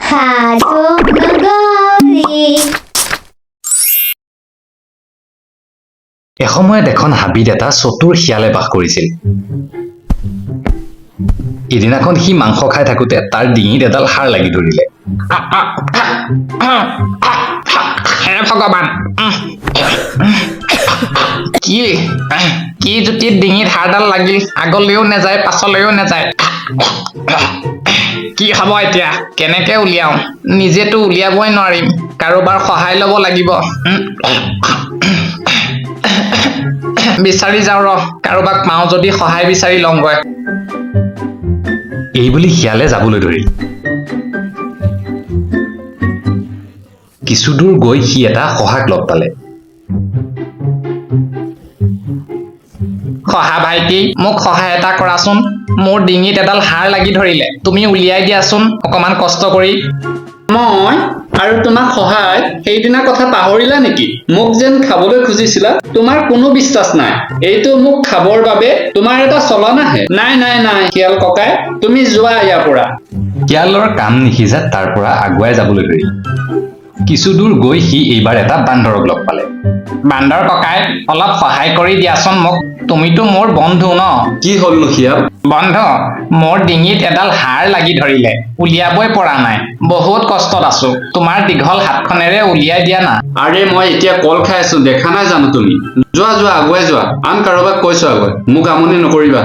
Handu Nogori. এসময়ত এখন হাবিত এটা চতুৰ শিয়ালে বাস কৰিছিল। এদিনাখন সি মাংস খাই থাকোতে তাৰ ডিঙিত এডাল হাড় লাগি ধৰিলে। হে ভগৱান, কি জুতিত ডিঙিত হাড়ডাল লাগিল, আগলৈও নাযায় পাছলৈও নাযায়। কি হব এতিয়া, কেনেকে উলিয়াও? নিজেতো উলিয়াবই নোৱাৰিম, কাৰোবাৰ সহায় লব লাগিব। বিচাৰি যাওঁ ৰ, কাৰোবাক পাওঁ যদি সহায় বিচাৰি লওঁগৈ। এইবুলি শিয়ালে যাবলৈ ধৰিল। কিছুদূৰ গৈ সি এটা শহাক লগ পালে। শহা ভাইটি, মোক সহায় এটা কৰাচোন। মোৰ ডিঙিত এডাল হাড় লাগি ধৰিলে, তুমি উলিয়াই দিয়াচোন অকমান কষ্ট কৰি। মই আৰু তোমাক সহায়? সেইদিনা কথা পাহৰিলা নেকি? মোক যেন খাবলৈ খুজিছিলা। তোমাৰ কোনো বিশ্বাস নাই। এইটো মোক খাবৰ বাবে তোমাৰ এটা চলনাহে। নাই নাই নাই শিয়াল ককাই, তুমি যোৱা ইয়াৰ পৰা। শিয়ালৰ কাম নিসিজাত তাৰ পৰা আগুৱাই যাবলৈ ধৰিল। কিছুদূৰ গৈ সি এইবাৰ এটা বান্দৰক লগ পালে। বান্দৰ ককাই, অলপ সহায় কৰি দিয়াচোন মোক, তুমিতো মোৰ বন্ধু ন। কি হ'লনো শিয়াল? বন্ধু, মোৰ ডিঙিত এডাল হাড় লাগি ধৰিলে, উলিয়াবই পৰা নাই, বহুত কষ্টত আছো, তোমাৰ দীঘল হাতখনেৰে উলিয়াই দিয়া না। আৰে মই এতিয়া কল খাই আছো, দেখা নাই জানো তুমি? যোৱা যোৱা, আগুৱাই যোৱা, আন কাৰোবাক কৈছো আগত, মোক আমনি নকৰিবা।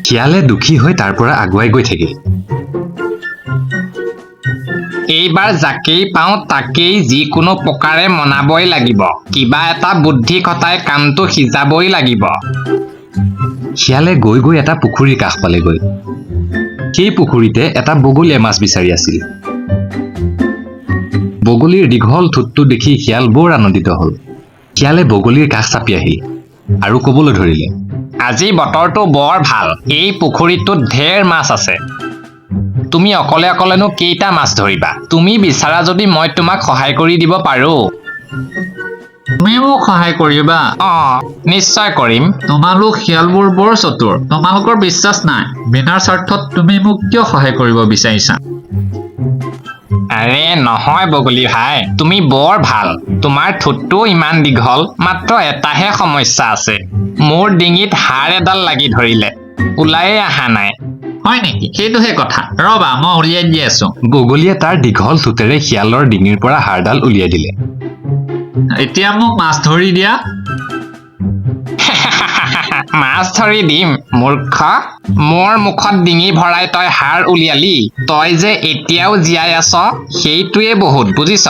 শিয়ালে দুখী হৈ তাৰ পৰা আগুৱাই গৈ থাকিল। এইবাৰ যাকেই পাওঁ তাকেই যিকোনো প্ৰকাৰে মনাবই লাগিব, কিবা এটা বুদ্ধি খটাই কামটো সিজাবই লাগিব। শিয়ালে গৈ গৈ এটা পুখুৰীৰ কাষ পালেগৈ। সেই পুখুৰীতে এটা বগলীয়ে মাছ বিচাৰি আছিল। বগলীৰ দীঘল ঠোঁটটো দেখি শিয়াল বৰ আনন্দিত হল। শিয়ালে বগলীৰ কাষ চাপি আহিল আৰু কবলৈ ধৰিলে, আজি বতৰটো বৰ ভাল, এই পুখুৰীটোত ঢেৰ মাছ আছে। তুমি অকলে অকলেনো কেইটা মাছ ধৰিবা? তুমি বিচাৰা যদি মই তোমাক সহায় কৰি দিব পাৰো। তুমি মোক সহায় কৰিবা? নিশ্চয় কৰিম। তোমালোক শিয়ালবোৰ বৰ চতুৰ, তোমালোকৰ বিশ্বাস নাই। বিনা স্বাৰ্থত তুমি মোক কিয় সহায় কৰিব বিচাৰিছা? আৰে নহয় বগলী ভাই, তুমি বৰ ভাল, তোমাৰ ঠোঁটটো ইমান দীঘল, মাত্ৰ এটাহে সমস্যা আছে, মোৰ ডিঙিত হাড় এডাল লাগি ধৰিলে, ওলাইয়ে অহা নাই। হয় নেকি? সেইটোহে কথা, ৰবা মই উলিয়াই দি আছো। বগলীয়ে তাৰ দীঘল ঠোঁটেৰে শিয়ালৰ ডিঙিৰ পৰা হাড়ডাল উলিয়াই দিলে। এতিয়া মোক মাছ ধৰি দিয়া। মাছ ধৰি দিম মূৰ্খ, মোৰ মুখত ডিঙি ভৰাই তই হাড় উলিয়ালি, তই যে এতিয়াও জীয়াই আছ সেইটোৱে বহুত, বুজিছ?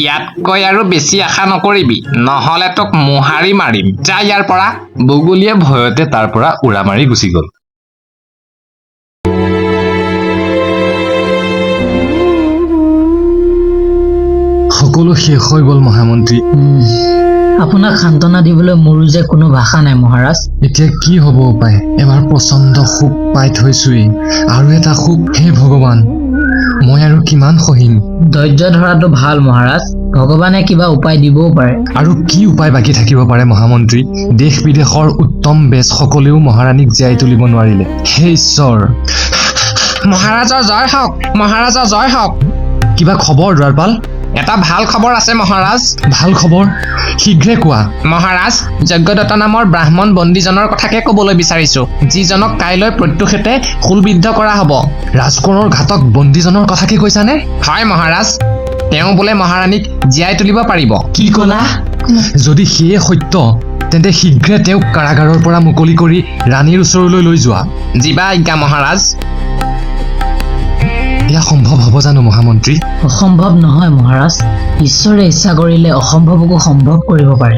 ইয়াতকৈ আৰু বেছি আশা নকৰিবি, নহলে তোক মোহাৰি মাৰিম, যা ইয়াৰ পৰা। বগলীয়ে ভয়তে তাৰ পৰা উৰা মাৰি গুচি গল। সকলো শেষ হৈ গল মহামন্ত্ৰী। আপোনাক সান্তনা দিবলৈ মোৰো যে কোনো ভাষা নাই মহাৰাজ। এতিয়া কি হব উপায়? এবাৰ প্ৰচণ্ড সুখ পাই থৈছোৱেই, আৰু এটা সুখ, হে ভগৱান, মই আৰু কিমান সহিম? ধৈৰ্য ধৰাটো ভাল মহাৰাজ, ভগৱানে কিবা উপায় দিবও পাৰে। আৰু কি উপায় বাকী থাকিব পাৰে মহামন্ত্ৰী? দেশ বিদেশৰ উত্তম বেজ সকলেও মহাৰাণীক জীয়াই তুলিব নোৱাৰিলে। হে ঈশ্বৰ! মহাৰাজৰ জয় হওক, মহাৰাজৰ জয় হওক। কিবা খবৰ দ্বাৰপাল? এটা ভাল খবৰ আছে মহাৰাজ। ভাল খবৰ? শীঘ্ৰে কোৱা। মহাৰাজ, যজ্ঞদত্ত নামৰ ব্ৰাহ্মণ বন্দীজনৰ কথাকে কবলৈ বিচাৰিছো, যিজনক কাইলৈ প্ৰত্যুষেতে শূলবিদ্ধ কৰা হব। ৰাজকোঁৱৰৰ ঘাতক বন্দীজনৰ কথাকে কৈছানে? হয় মহাৰাজ, তেওঁ বোলে মহাৰাণীক জীয়াই তুলিব পাৰিব। কি কলা? যদি সেয়ে সত্য, তেন্তে শীঘ্ৰে তেওঁক কাৰাগাৰৰ পৰা মুকলি কৰি ৰাণীৰ ওচৰলৈ লৈ যোৱা। জীৱা আজ্ঞা মহাৰাজ। এয়া সম্ভৱ হ'ব জানো মহামন্ত্ৰী? অসম্ভৱ নহয় মহাৰাজ, ঈশ্বৰে ইচ্ছা কৰিলে অসম্ভৱকো সম্ভৱ কৰিব পাৰে।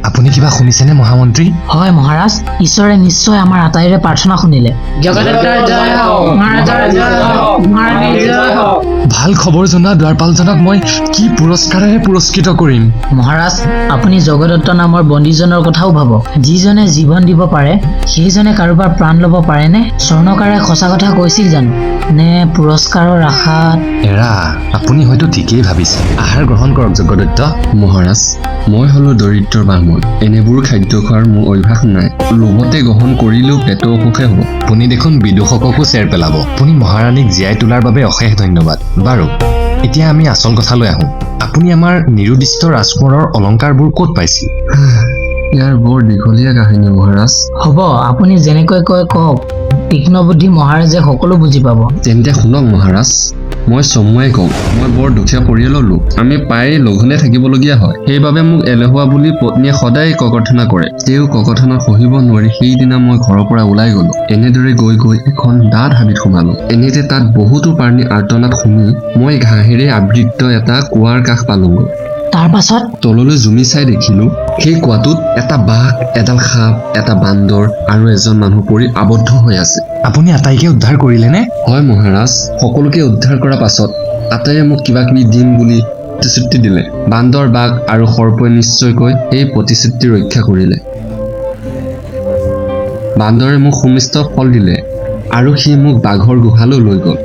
আপুনি কিবা শুনিছেনে মহামন্ত্ৰী? হয় মহাৰাজ, ঈশ্বৰে নিশ্চয় আমাৰ আটাইৰে প্ৰাৰ্থনা শুনিলে। ভাল খবৰ জনোৱা দ্বাৰপালজনক মই কি পুৰস্কাৰেৰে পুৰস্কৃত কৰিম? মহাৰাজ, আপুনি জগদত্ত নামৰ বন্দীজনৰ কথাও ভাবক। যিজনে জীৱন দিব পাৰে সেইজনে কাৰোবাৰ প্ৰাণ ল'ব পাৰেনে? স্বৰ্ণকাৰে সঁচা কথা কৈছিল জানো? নে পুৰস্কাৰৰ আশাত? এৰা, আপুনি হয়তো ঠিকেই ভাবিছে। আহাৰ উদ্ধাৰ গ্ৰহণ কৰক যজ্ঞদত্ত। মহাৰাজ, মই হলো দৰিদ্ৰৰ ব্ৰাহ্মণ। এনেবোৰ খাদ্য খোৱাৰ মোৰ অভ্যাস নাই। লোভতে গ্ৰহণ কৰিলেও পেটৰ অসুখে হ'ব। আপুনি দেখোন বিদূষককো চেৰ পেলাব। আপুনি মহাৰাণীক জীয়াই তোলাৰ বাবে অশেষ ধন্যবাদ। বাৰু এতিয়া আমি আচল কথালৈ আহোঁ। আপুনি আমাৰ নিৰুদ্দিষ্ট ৰাজকোঁৱৰৰ অলংকাৰবোৰ ক'ত পাইছিল? ইয়াৰ বৰ দীঘলীয়া কাহিনী মহাৰাজ। হ'ব, আপুনি যেনেকৈ কয় কওক। তীক্ষ্ণ বুদ্ধি মহাৰাজে সকলো বুজি পাব। তেন্তে শুনক মহাৰাজ, মই চমুৱাই কওঁ। মই বৰ দুখীয়া পৰিয়ালৰ লোক। আমি প্ৰায় লঘোণে থাকিবলগীয়া হয়। সেইবাবে মোক এলেহুৱা বুলি পত্নীয়ে সদায় ককৰ্থনা কৰে। তেওঁ ককৰ্থনা সহিব নোৱাৰি সেইদিনা মই ঘৰৰ পৰা ওলাই গলো। এনেদৰে গৈ গৈ এখন ডাঠ হাবিত সোমালো। এনেতে তাত বহুতো প্ৰাণী আৰ্তনাদ শুনি মই ঘাঁহেৰে আবৃত এটা কুৱাৰ কাষ পালোগৈ। তাৰ পাছত তললৈ জুমি চাই দেখিলো সেই কুৱাটোত এটা বাঘ, এডাল সাপ, এটা বান্দৰ আৰু এজন মানুহ পৰি আবদ্ধ হৈ আছে। আপুনি আটাইকে উদ্ধাৰ কৰিলেনে? হয় মহাৰাজ, সকলোকে উদ্ধাৰ কৰাৰ পাছত আটাইয়ে মোক কিবা কিবি দিম বুলি প্ৰতিশ্ৰুতি দিলে। বান্দৰ, বাঘ আৰু সৰ্পই নিশ্চয়কৈ এই প্ৰতিশ্ৰুতি ৰক্ষা কৰিলে। বান্দৰে মোক সুমিষ্ট ফল দিলে আৰু সি মোক বাঘৰ গুহালৈ লৈ গ'ল।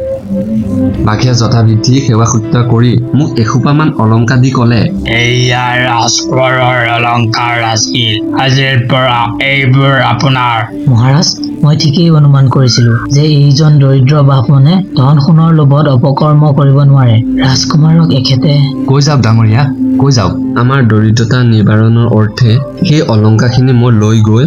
বাঘে যথাবিধি সেৱা সৎকাৰ কৰি মোক এসোপামান অলংকাৰ দি ক'লে, এয়া ৰাজকোঁৱৰৰ অলংকাৰ আছিল। আজিৰ পৰা এইবোৰ আপোনাৰ। মহাৰাজ, মই ঠিকেই অনুমান কৰিছিলো যে এইজন দৰিদ্ৰ ব্ৰাহ্মণে ধন সোণৰ লোভত অপকৰ্ম কৰিব নোৱাৰে। ৰাজকুমাৰক এখেতে কৈ যাওক ডাঙৰীয়া, কৈ যাওক। আমাৰ দৰিদ্ৰতা নিবাৰণৰ অৰ্থে সেই অলংকাৰখিনি মই লৈ গৈ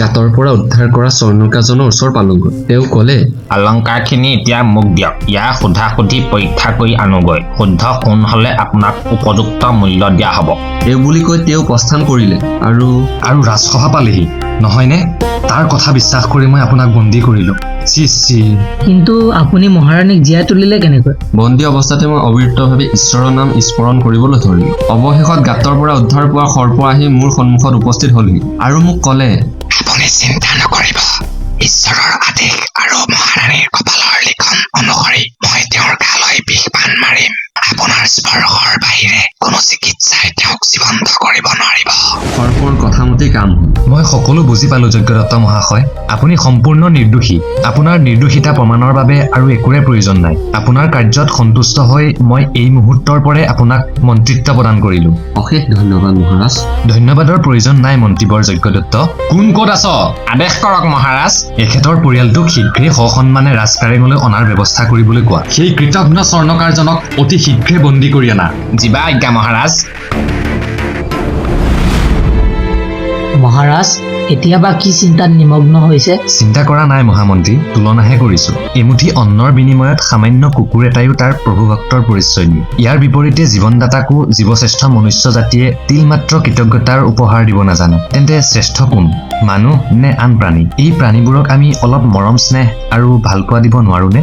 গাঁতৰ পৰা উদ্ধাৰ কৰা স্বৰ্ণকাৰজনৰ ওচৰ পালোগৈ। তেওঁ ক'লে, অলংকাৰখিনি এতিয়া মোক দিয়ক। ইয়াৰ সোধাসুধি পৰীক্ষা কৰি আনোগৈ। শুদ্ধ সোণ হলে আপোনাক উপযুক্ত মূল্য দিয়া হ'ব। এই বুলি কৈ তেওঁ প্ৰস্থান কৰিলে। আৰু ৰাজসভা পালেহি নহয়নে? তাৰ কথা বিশ্বাস কৰি মই আপোনাক বন্দী কৰিলো। চি। কিন্তু আপুনি মহাৰাণীক জীয়াই তুলিলে কেনেকৈ? বন্দী অৱস্থাতে মই অবিৰতভাৱে ঈশ্বৰৰ নাম স্মৰণ কৰিবলৈ ধৰিলো। অৱশেষত গাঁতৰ পৰা উদ্ধাৰ পোৱা সৰ্প আহি মোৰ সন্মুখত উপস্থিত হলহি আৰু মোক ক'লে, আপুনি চিন্তা নকৰিব। ঈশ্বৰৰ আদেশ আৰু মহাৰাণীৰ কপালৰ লিখন অনুসৰি মই তেওঁৰ গালৈ বিষ বান মাৰিম। আপোনাৰ স্পৰ্শৰ বাহিৰে কোনো চিকিৎসাই তেওঁক জীৱন্ত কৰিব নোৱাৰিব। সৰ্পৰ কথামতেই কাম হ'ল। মই সকলো বুজি পালো যজ্ঞদত্ত মহাশয়। আপুনি সম্পূৰ্ণ নিৰ্দোষী। আপোনাৰ নিৰ্দোষিতা প্ৰমাণৰ বাবে আৰু একোৰে প্ৰয়োজন নাই। আপোনাৰ কাৰ্যত সন্তুষ্ট হৈ মই এই মুহূৰ্তৰ পৰাই আপোনাক মন্ত্ৰিত্ব প্ৰদান কৰিলো। অশেষ ধন্যবাদ মহাৰাজ। ধন্যবাদৰ প্ৰয়োজন নাই মন্ত্ৰীবৰ যজ্ঞদত্ত। কোন ক'ত আছ? আদেশ কৰক মহাৰাজ। এখেতৰ পৰিয়ালটোক শীঘ্ৰেই সসন্মানে ৰাজকাৰেঙলৈ অনাৰ ব্যৱস্থা কৰিবলৈ কোৱা। সেই কৃতঘ্ন স্বৰ্ণকাৰজনক অতি শীঘ্ৰে বন্দী কৰি আনা। জীৱা আজ্ঞা মহাৰাজ। মহাৰাজ, এতিয়াবা কি চিন্তাত নিমগ্ন হৈছে? চিন্তা কৰা নাই মহামন্ত্ৰী, তুলনাহে কৰিছো। এমুঠি অন্নৰ বিনিময়ত সামান্য কুকুৰ এটাইও তাৰ প্ৰভুভক্তৰ পৰিচয় দিয়ে। ইয়াৰ বিপৰীতে জীৱনদাতাকো জীৱশ্ৰেষ্ঠ মনুষ্য জাতিয়ে তিলমাত্ৰ কৃতজ্ঞতাৰ উপহাৰ দিব নাজানে। তেন্তে শ্ৰেষ্ঠ কোন, মানুহ নে আন প্ৰাণী? এই প্ৰাণীবোৰক আমি অলপ মৰম স্নেহ আৰু ভালপোৱা দিব নোৱাৰোনে?